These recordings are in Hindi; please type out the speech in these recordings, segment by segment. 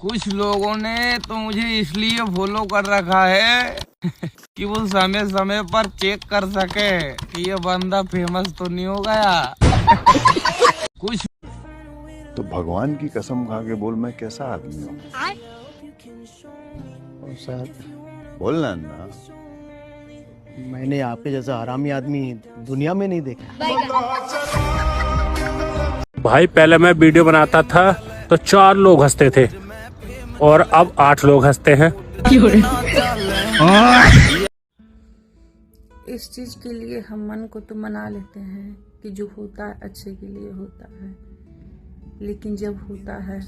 कुछ लोगों ने तो मुझे इसलिए फॉलो कर रखा है कि वो समय समय पर चेक कर सके कि ये बंदा फेमस तो नहीं हो गया। कुछ तो भगवान की कसम खा के बोल, मैं कैसा आदमी हूँ? सर, बोलना ना। मैंने आपके जैसा हरामी आदमी दुनिया में नहीं देखा। भाई पहले मैं वीडियो बनाता था तो 4 लोग हंसते थे और अब 8 लोग हंसते हैं। इस चीज के लिए हम मन को तो मना लेते हैं कि जो होता है अच्छे के लिए होता है, लेकिन जब होता है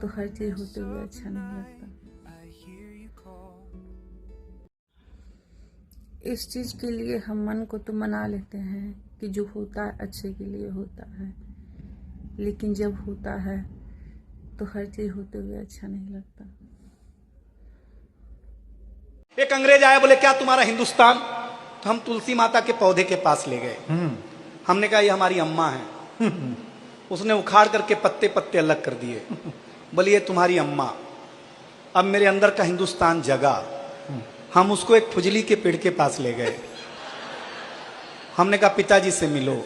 तो हर चीज होते हुए अच्छा नहीं लगता। इस चीज के लिए हम मन को तो मना लेते हैं कि जो होता है अच्छे के लिए होता है, लेकिन जब होता है तो हर चीज होते हुए अच्छा नहीं लगता। एक अंग्रेज आया, बोले क्या तुम्हारा हिंदुस्तान? तो हम तुलसी माता के पौधे के पास ले गए। हमने कहा ये हमारी अम्मा है। उसने उखाड़ करके पत्ते पत्ते अलग कर दिए। बोले ये तुम्हारी अम्मा। अब मेरे अंदर का हिंदुस्तान जगा। हम उसको एक फुजली के पेड़ के पास ले गए। हमने कहा पिताजी से मिलो।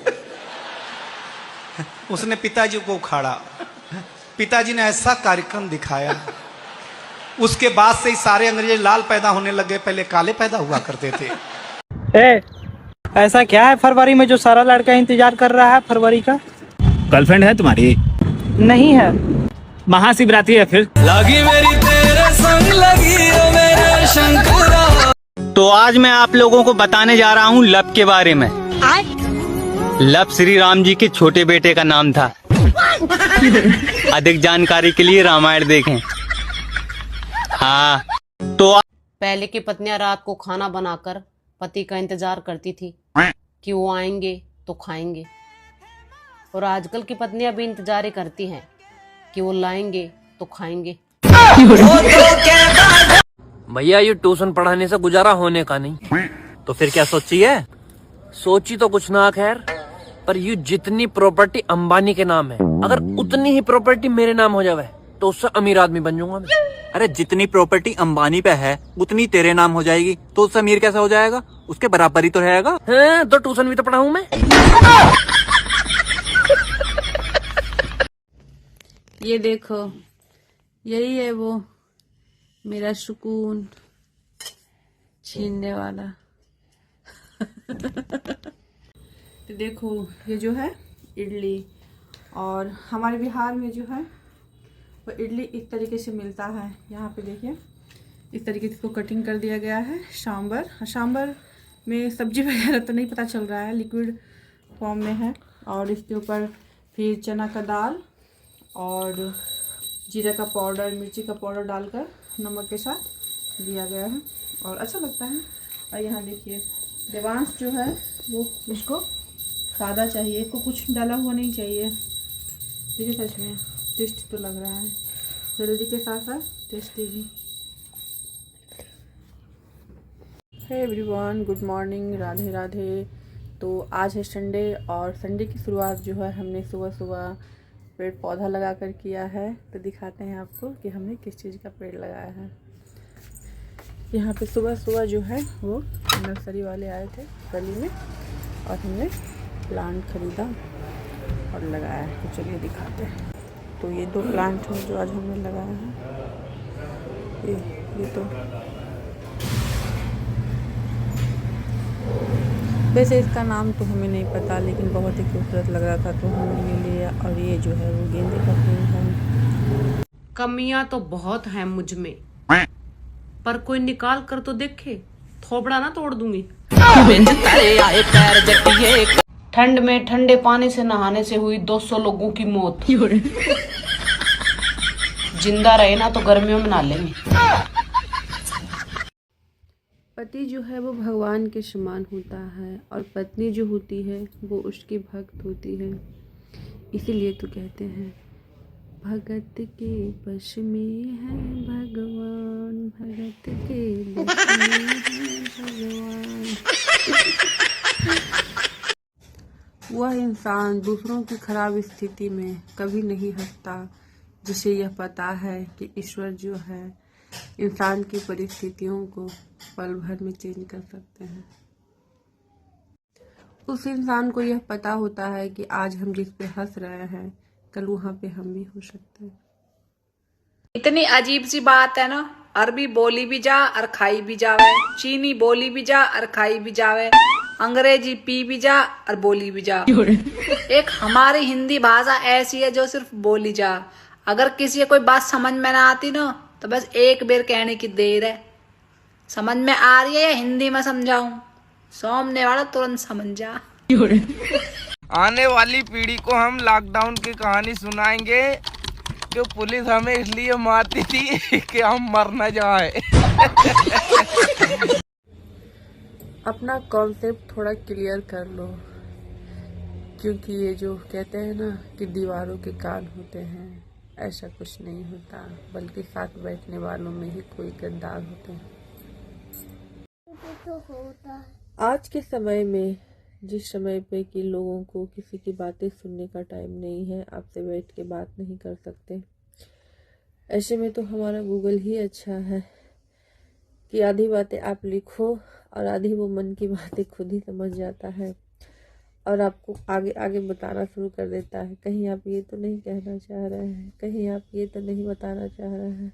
उसने पिताजी को उखाड़ा। पिताजी ने ऐसा कार्यक्रम दिखाया, उसके बाद से ही सारे अंग्रेज लाल पैदा होने लगे, पहले काले पैदा हुआ करते थे। ऐसा क्या है फरवरी में जो सारा लड़का इंतजार कर रहा है फरवरी का? गर्लफ्रेंड है तुम्हारी? नहीं है। महाशिवरात्रि है फिर? लगी मेरी तेरे संग, लगी ओ मेरे शंकरा। तो आज मैं आप लोगों को बताने जा रहा हूँ लब के बारे में। लब श्री राम जी के छोटे बेटे का नाम था। अधिक जानकारी के लिए रामायण देखें। हाँ, तो पहले की पत्नियां रात को खाना बनाकर पति का इंतजार करती थी कि वो आएंगे तो खाएंगे, और आजकल की पत्नियां भी इंतजार ही करती हैं कि वो लाएंगे तो खाएंगे। भैया ये ट्यूशन पढ़ाने से गुजारा होने का नहीं। तो फिर क्या सोची है? सोची तो कुछ ना खैर, पर ये जितनी प्रॉपर्टी अंबानी के नाम है, अगर उतनी ही प्रॉपर्टी मेरे नाम हो जावे तो उससे अमीर आदमी बन जाऊंगा मैं। अरे जितनी प्रॉपर्टी अंबानी पे है उतनी तेरे नाम हो जाएगी, तो उससे अमीर कैसे हो जाएगा? उसके बराबर ही तो रहेगा। हैं, तो ट्यूशन भी तो पढ़ाऊं मैं। ये देखो, यही है वो मेरा सुकून छीनने वाला। तो देखो ये जो है इडली, और हमारे बिहार में जो है वो इडली इस तरीके से मिलता है। यहाँ पे देखिए इस तरीके से इसको कटिंग कर दिया गया है। सांबर, सांबर में सब्जी वगैरह तो नहीं पता चल रहा है, लिक्विड फॉर्म में है। और इसके ऊपर फिर चना का दाल और जीरा का पाउडर, मिर्ची का पाउडर डालकर नमक के साथ दिया गया है और अच्छा लगता है। और यहाँ देखिए देवांश जो है वो इसको सादा चाहिए, इसको कुछ डाला हुआ नहीं चाहिए। देखिए सच में टेस्ट तो लग रहा है, हेल्दी के साथ साथ टेस्टी भी। Hey everyone, good morning, Radhe Radhe. तो आज है संडे, और संडे की शुरुआत जो है हमने सुबह सुबह पेड़ पौधा लगा कर किया है। तो दिखाते हैं आपको कि हमने किस चीज़ का पेड़ लगाया है। यहाँ पे सुबह सुबह जो है वो नर्सरी वाले आए थे गली में, और हमने प्लांट खरीदा और लगाया है। तो चलिए दिखाते हैं। तो ये 2 प्लांट हैं जो आज हमने लगाया है। ये तो वैसे इसका नाम तो हमें नहीं पता, लेकिन बहुत ही खूबसूरत लग रहा था तो हमने ये लिया। और ये जो है वो गेंदे का फूल है। कमियां तो बहुत हैं मुझ में, पर कोई निकाल कर तो देखे, थोबड़ा ना तोड़ दूंगी। ठंड में ठंडे पानी से नहाने से हुई 200 लोगों की मौत। जिंदा रहे ना तो गर्मियों में नहा लेंगे। पति जो है वो भगवान के समान होता है, और पत्नी जो होती है वो उसकी भक्त होती है। इसीलिए तो कहते हैं भगत के बश में है भगवान, भगत के बश में है भगवान। वह इंसान दूसरों की खराब स्थिति में कभी नहीं हंसता, जिसे यह पता है कि ईश्वर जो है इंसान की परिस्थितियों को पल भर में चेंज कर सकते हैं। उस इंसान को यह पता होता है कि आज हम जिस पे हंस रहे हैं कल वहाँ पे हम भी हो सकते हैं। इतनी अजीब सी बात है ना, अरबी बोली भी जा और खाई भी जावे, चीनी बोली भी जा और खाई भी जावे, अंग्रेजी पी भी जा और बोली भी जा। एक हमारी हिंदी भाषा ऐसी है जो सिर्फ बोली जा। अगर किसी को कोई बात समझ में ना आती ना तो बस एक बार कहने की देर है। समझ में आ रही है या हिंदी में समझाऊं? सामने वाला तुरंत समझ जा। आने वाली पीढ़ी को हम लॉकडाउन की कहानी सुनाएंगे कि पुलिस हमें इसलिए मारती थी कि हम मर न जाए। अपना कॉन्सेप्ट थोड़ा क्लियर कर लो, क्योंकि ये जो कहते हैं ना कि दीवारों के कान होते हैं, ऐसा कुछ नहीं होता, बल्कि साथ बैठने वालों में ही कोई किरदार होते हैं। आज के समय में जिस समय पे कि लोगों को किसी की बातें सुनने का टाइम नहीं है, आपसे बैठ के बात नहीं कर सकते, ऐसे में तो हमारा गूगल ही अच्छा है कि आधी बातें आप लिखो और आधी वो मन की बातें खुद ही समझ जाता है और आपको आगे आगे बताना शुरू कर देता है। कहीं आप ये तो नहीं कहना चाह रहे हैं, कहीं आप ये तो नहीं बताना चाह रहे हैं।